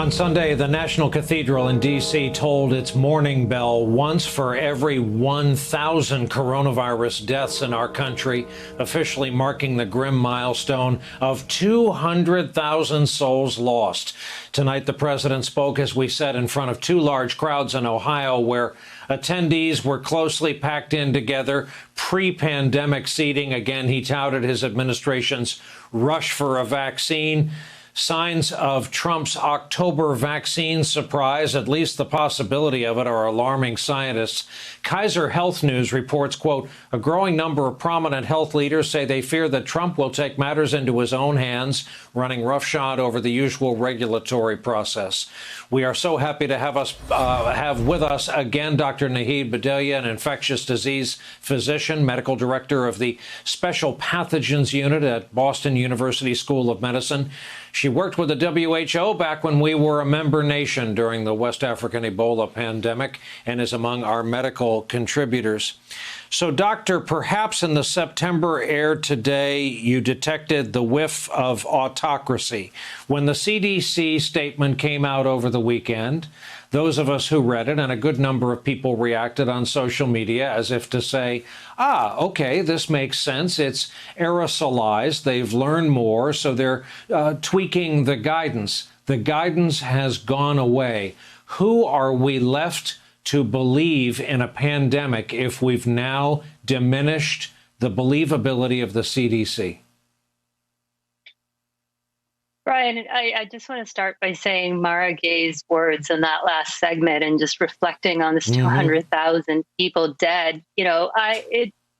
On Sunday, the National Cathedral in D.C. tolled its morning bell once for every 1,000 coronavirus deaths in our country, officially marking the grim milestone of 200,000 souls lost. Tonight, the president spoke, as we said, in front of two large crowds in Ohio, where attendees were closely packed in together, pre-pandemic seating. Again, he touted his administration's rush for a vaccine. Signs of Trump's October vaccine surprise, at least the possibility of it, are alarming scientists. Kaiser Health News reports, quote, a growing number of prominent health leaders say they fear that Trump will take matters into his own hands, running roughshod over the usual regulatory process. We are so happy to have with us again Dr. Nahid Bhadelia, an infectious disease physician, medical director of the Special Pathogens Unit at Boston University School of Medicine. She worked with the WHO back when we were a member nation during the West African Ebola pandemic and is among our medical contributors. So, Doctor, perhaps in the September air today, you detected the whiff of autocracy. When the CDC statement came out over the weekend, those of us who read it, and a good number of people reacted on social media as if to say, okay, this makes sense. It's aerosolized. They've learned more, so they're tweaking the guidance. The guidance has gone away. Who are we left to believe in a pandemic if we've now diminished the believability of the CDC? Brian, I just want to start by saying Mara Gay's words in that last segment and just reflecting on this 200,000 people dead. You know,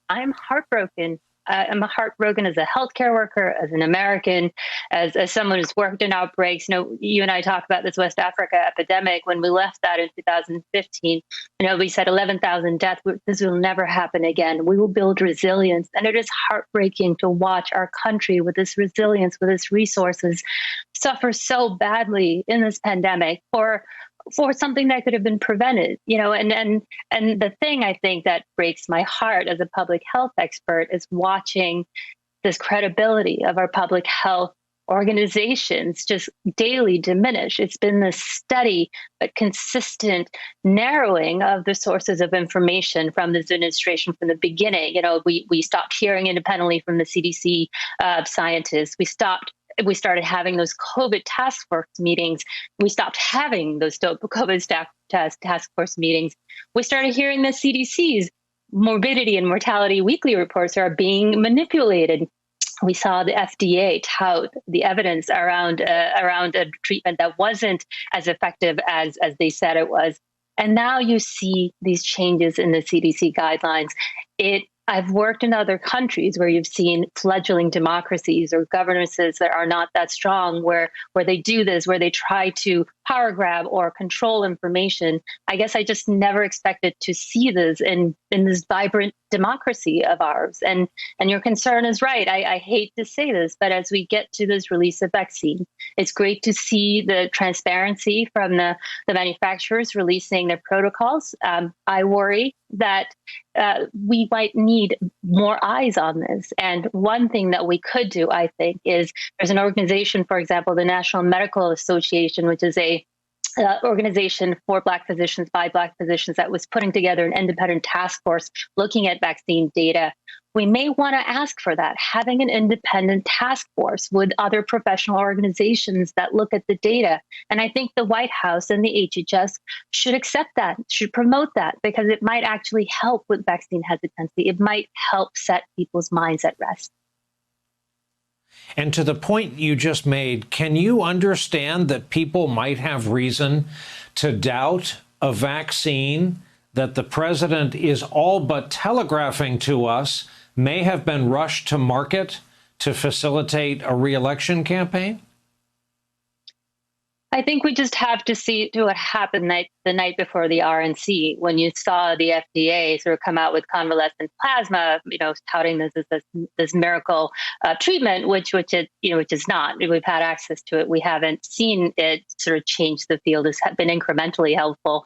I'm heartbroken. I'm heartbroken as a healthcare worker, as an American, as someone who's worked in outbreaks. You know, you and I talk about this West Africa epidemic. When we left that in 2015, you know, we said 11,000 deaths. This will never happen again. We will build resilience. And it is heartbreaking to watch our country with this resilience, with its resources, suffer so badly in this pandemic for something that could have been prevented, you know, and the thing I think that breaks my heart as a public health expert is watching this credibility of our public health organizations just daily diminish. It's been this steady but consistent narrowing of the sources of information from this administration from the beginning. You know, we stopped hearing independently from the CDC scientists. We started having those COVID task force meetings. We stopped having those COVID task force meetings. We started hearing the CDC's morbidity and mortality weekly reports are being manipulated. We saw the FDA tout the evidence around a treatment that wasn't as effective as they said it was. And now you see these changes in the CDC guidelines. I've worked in other countries where you've seen fledgling democracies or governances that are not that strong, where they do this, where they try to power grab or control information. I guess I just never expected to see this in this vibrant democracy of ours. And your concern is right. I hate to say this, but as we get to this release of vaccine, it's great to see the transparency from the manufacturers releasing their protocols. I worry that we might need more eyes on this. And one thing that we could do, I think, is there's an organization, for example, the National Medical Association, which is a organization for Black physicians by Black physicians that was putting together an independent task force looking at vaccine data. We may want to ask for that, having an independent task force with other professional organizations that look at the data. And I think the White House and the HHS should accept that, should promote that, because it might actually help with vaccine hesitancy. It might help set people's minds at rest. And to the point you just made, can you understand that people might have reason to doubt a vaccine that the president is all but telegraphing to us may have been rushed to market to facilitate a re-election campaign? I think we just have to see what happened the night before the RNC, when you saw the FDA sort of come out with convalescent plasma, you know, touting this as this miracle treatment, which is not. We've had access to it. We haven't seen it sort of change the field. It's been incrementally helpful.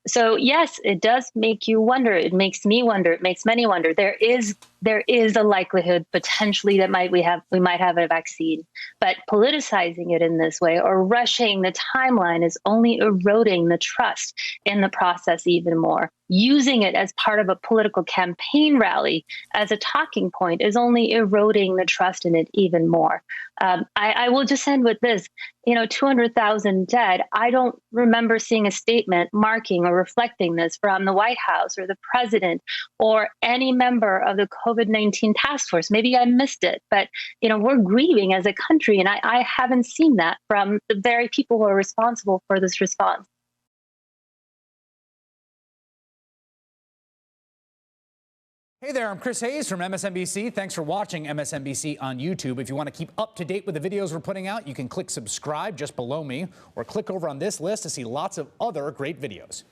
So yes, it does make you wonder. It makes me wonder. It makes many wonder. There is there is a likelihood potentially that we might have a vaccine. But politicizing it in this way or rushing the timeline is only eroding the trust in the process even more. Using it as part of a political campaign rally as a talking point is only eroding the trust in it even more. I will just end with this. 200,000 dead. I don't remember seeing a statement marking or reflecting this from the White House or the president or any member of the COVID-19 task force. Maybe I missed it, but we're grieving as a country, and I haven't seen that from the very people who are responsible for this response. Hey there, I'm Chris Hayes from MSNBC. Thanks for watching MSNBC on YouTube. If you want to keep up to date with the videos we're putting out, you can click subscribe just below me or click over on this list to see lots of other great videos.